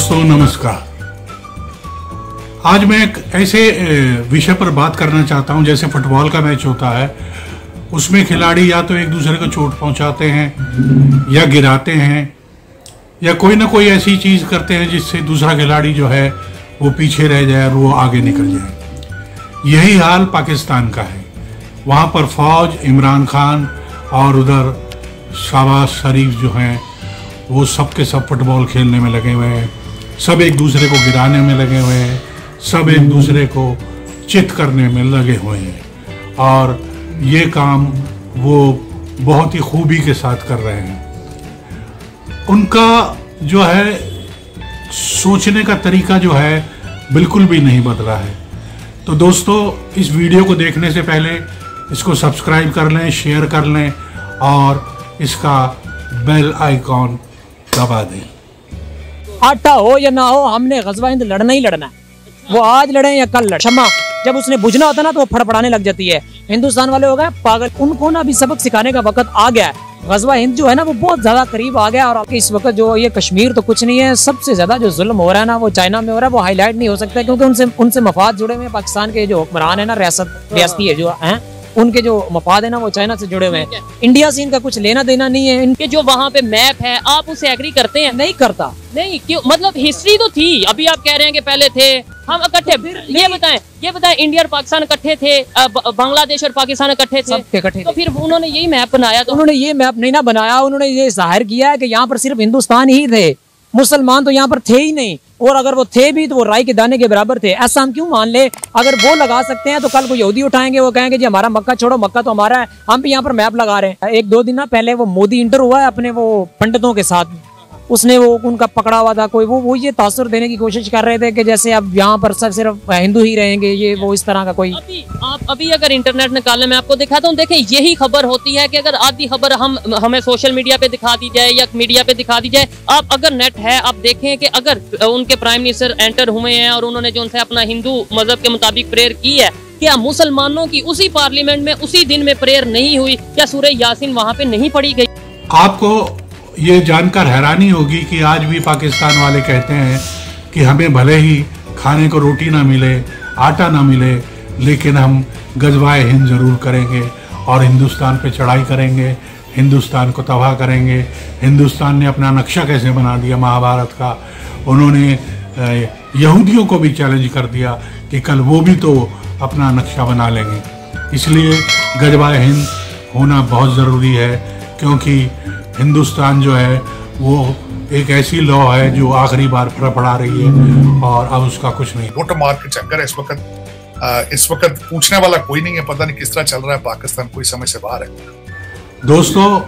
दोस्तों नमस्कार। आज मैं एक ऐसे विषय पर बात करना चाहता हूं, जैसे फुटबॉल का मैच होता है, उसमें खिलाड़ी या तो एक दूसरे को चोट पहुंचाते हैं या गिराते हैं या कोई ना कोई ऐसी चीज़ करते हैं जिससे दूसरा खिलाड़ी जो है वो पीछे रह जाए और वो आगे निकल जाए। यही हाल पाकिस्तान का है। वहाँ पर फौज, इमरान खान और उधर शहबाज शरीफ जो हैं वो सब के सब फुटबॉल खेलने में लगे हुए हैं। सब एक दूसरे को गिराने में लगे हुए हैं, सब एक दूसरे को चित करने में लगे हुए हैं और ये काम वो बहुत ही खूबी के साथ कर रहे हैं। उनका जो है सोचने का तरीका जो है बिल्कुल भी नहीं बदला है। तो दोस्तों, इस वीडियो को देखने से पहले इसको सब्सक्राइब कर लें, शेयर कर लें और इसका बेल आइकॉन दबा दें। आटा हो या ना हो, हमने ग़ज़वा हिंद लड़ना ही लड़ना है। वो आज लड़े या कल लड़े। क्षमा जब उसने बुझना होता ना तो वो फड़फड़ाने लग जाती है। हिंदुस्तान वाले हो गए पागल। उनको ना अभी सबक सिखाने का वक्त आ गया है। ग़ज़वा हिंद जो है ना वो बहुत ज्यादा करीब आ गया। और इस वक्त जो ये कश्मीर तो कुछ नहीं है, सबसे ज्यादा जो जुल्म हो रहा है ना वो चाइना में हो रहा है। वो हाईलाइट नहीं हो सकता क्योंकि उनसे मफाद जुड़े हुए हैं। पाकिस्तान के जो हुक्मरान है ना, रियासती है जो है, उनके जो मफाद है ना वो चाइना से जुड़े हुए हैं। इंडिया से इनका कुछ लेना देना नहीं है। इनके जो वहाँ पे मैप है, आप उसे एग्री करते हैं? नहीं करता। नहीं क्यों? मतलब हिस्ट्री तो थी। अभी आप कह रहे हैं कि पहले थे हम इकट्ठे। तो ये बताएं इंडिया और पाकिस्तान इकट्ठे थे, बांग्लादेश और पाकिस्तान इकट्ठे थे, इकट्ठे तो फिर उन्होंने यही मैप बनाया। तो उन्होंने ये मैप नहीं ना बनाया, उन्होंने ये जाहिर किया है कि यहाँ पर सिर्फ हिंदुस्तान ही थे, मुसलमान तो यहाँ पर थे ही नहीं। और अगर वो थे भी तो वो राई के दाने के बराबर थे। ऐसा हम क्यों मान ले? अगर वो लगा सकते हैं तो कल को यहूदी उठाएंगे, वो कहेंगे जी हमारा मक्का छोड़ो, मक्का तो हमारा है। हम भी यहाँ पर मैप लगा रहे हैं। एक दो दिन ना पहले वो मोदी इंटर हुआ है अपने वो पंडितों के साथ, उसने वो उनका पकड़ा हुआ था कोई, वो ये तासुर देने की कोशिश कर रहे थे कि जैसे अब यहाँ पर सब सिर्फ हिंदू ही रहेंगे, ये वो इस तरह का कोई। अभी अगर इंटरनेट निकालने में आपको दिखाता हूँ, देखें यही खबर होती है कि अगर आधी खबर हमें सोशल मीडिया पे दिखा दी जाए या मीडिया पे दिखा दी जाए, आप अगर नेट है आप देखें कि अगर उनके प्राइम मिनिस्टर एंटर हुए हैं और उन्होंने जो उनसे अपना हिंदू मजहब के मुताबिक प्रेयर की है, क्या मुसलमानों की उसी पार्लियामेंट में उसी दिन में प्रेयर नहीं हुई? क्या सूरह यासीन वहाँ पे नहीं पढ़ी गई? आपको ये जानकर हैरानी होगी कि आज भी पाकिस्तान वाले कहते हैं कि हमें भले ही खाने को रोटी ना मिले, आटा ना मिले, लेकिन हम ग़ज़वा-ए हिंद ज़रूर करेंगे और हिंदुस्तान पे चढ़ाई करेंगे, हिंदुस्तान को तबाह करेंगे। हिंदुस्तान ने अपना नक्शा कैसे बना दिया महाभारत का। उन्होंने यहूदियों को भी चैलेंज कर दिया कि कल वो भी तो अपना नक्शा बना लेंगे। इसलिए ग़ज़वा-ए हिंद होना बहुत ज़रूरी है, क्योंकि हिंदुस्तान जो है वो एक ऐसी लॉ है जो आखिरी बार फड़फड़ा रही है और अब उसका कुछ नहीं। वोट मार के चक्कर है इस वक्त पूछने वाला कोई नहीं है। पता नहीं किस तरह चल रहा है पाकिस्तान, कोई समझ से बाहर है। दोस्तों,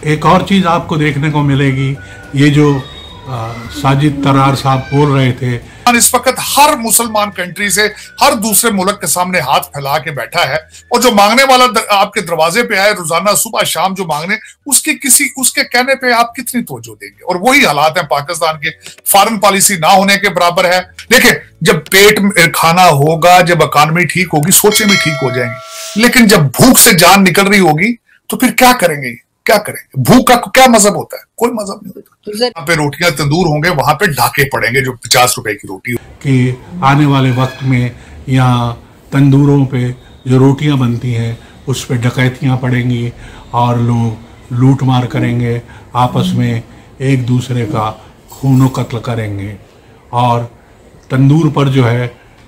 एक और चीज़ आपको देखने को मिलेगी, ये जो साजिद तरार साहब बोल रहे थे, इस वक्त हर मुसलमान कंट्री से हर दूसरे मुल्क के सामने हाथ फैला के बैठा है और जो मांगने वाला आपके दरवाजे पे आए रोजाना सुबह शाम जो मांगने, उसके कहने पे आप कितनी तवज्जो देंगे? और वही हालात है पाकिस्तान के। फॉरेन पॉलिसी ना होने के बराबर है। देखिए, जब पेट में खाना होगा, जब इकॉनमी ठीक होगी, सोचें भी ठीक हो जाएंगी। लेकिन जब भूख से जान निकल रही होगी तो फिर क्या करेंगे? क्या करेंगे? भूख का क्या मजहब होता है? कोई मजहब नहीं होता। यहाँ पे रोटियां तंदूर होंगे, वहां पे ढाके पड़ेंगे जो 50 रुपए की रोटी कि आने वाले वक्त में यहाँ तंदूरों पे जो रोटियां बनती हैं उस पे डकैतियाँ पड़ेंगी और लोग लूट मार करेंगे, आपस में एक दूसरे का खूनो कत्ल करेंगे और तंदूर पर जो है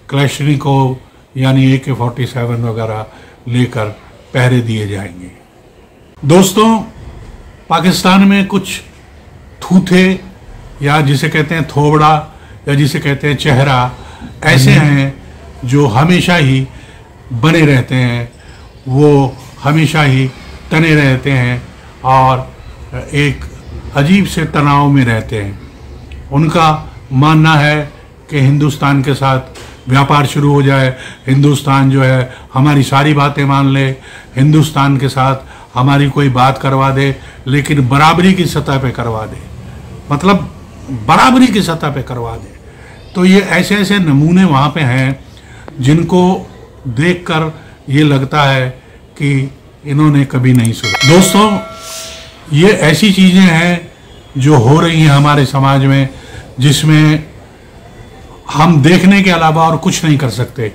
क्लैशनिकोव यानी AK-47 वगैरह लेकर पहरे दिए जाएंगे। दोस्तों, पाकिस्तान में कुछ थूथे या जिसे कहते हैं थोबड़ा या जिसे कहते हैं चेहरा ऐसे हैं जो हमेशा ही बने रहते हैं, वो हमेशा ही तने रहते हैं और एक अजीब से तनाव में रहते हैं। उनका मानना है कि हिंदुस्तान के साथ व्यापार शुरू हो जाए, हिंदुस्तान जो है हमारी सारी बातें मान ले, हिंदुस्तान के साथ हमारी कोई बात करवा दे, लेकिन बराबरी की सतह पे करवा दे, मतलब बराबरी की सतह पे करवा दे। तो ये ऐसे ऐसे नमूने वहाँ पे हैं जिनको देखकर ये लगता है कि इन्होंने कभी नहीं सुना। दोस्तों, ये ऐसी चीज़ें हैं जो हो रही हैं हमारे समाज में, जिसमें हम देखने के अलावा और कुछ नहीं कर सकते,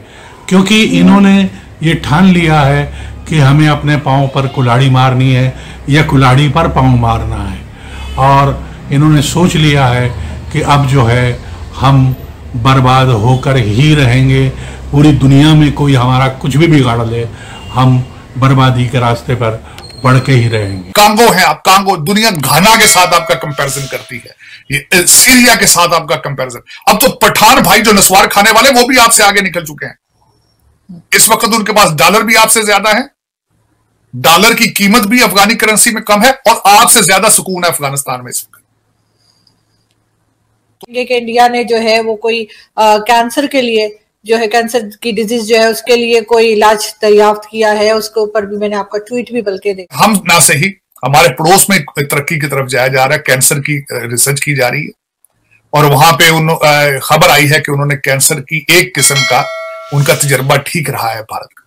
क्योंकि इन्होंने ये ठान लिया है कि हमें अपने पाँव पर कुल्हाड़ी मारनी है या कुल्हाड़ी पर पाँव मारना है, और इन्होंने सोच लिया है कि अब जो है हम बर्बाद होकर ही रहेंगे। पूरी दुनिया में कोई हमारा कुछ भी बिगाड़ ले, हम बर्बादी के रास्ते पर बढ़ के ही रहेंगे। कांगो है आप, कांगो दुनिया घाना के साथ आपका कंपैरिजन करती है, ये सीरिया के साथ आपका कंपैरिजन। अब तो पठान भाई जो नस्वार खाने वाले वो भी आपसे आगे निकल चुके हैं। इस वक्त उनके पास डॉलर भी आपसे ज्यादा है, डॉलर की कीमत भी अफगानी करेंसी में कम है, और आपसे ज्यादा सुकून है अफगानिस्तान में इस वक्त। कि इंडिया ने जो है वो कोई कैंसर के लिए जो है, कैंसर की डिजीज जो है उसके लिए कोई इलाज दरियाफ्त किया है, उसके ऊपर भी मैंने आपका ट्वीट भी बल्कि देखा। हम ना सही हमारे पड़ोस में तरक्की की तरफ जाया जा रहा है, कैंसर की रिसर्च की जा रही है, और वहां पे खबर आई है कि उन्होंने कैंसर की एक किस्म का उनका तजर्बा ठीक रहा है भारत का।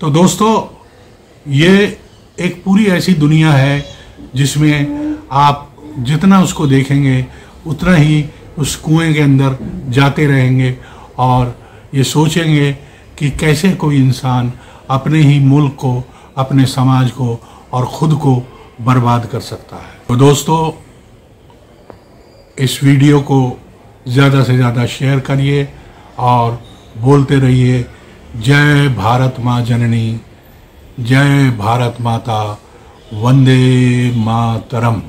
तो दोस्तों, ये एक पूरी ऐसी दुनिया है जिसमें आप जितना उसको देखेंगे उतना ही उस कुएं के अंदर जाते रहेंगे और ये सोचेंगे कि कैसे कोई इंसान अपने ही मुल्क को, अपने समाज को और ख़ुद को बर्बाद कर सकता है। तो दोस्तों, इस वीडियो को ज़्यादा से ज़्यादा शेयर करिए और बोलते रहिए, जय भारत माँ जननी, जय भारत माता, वंदे मातरम।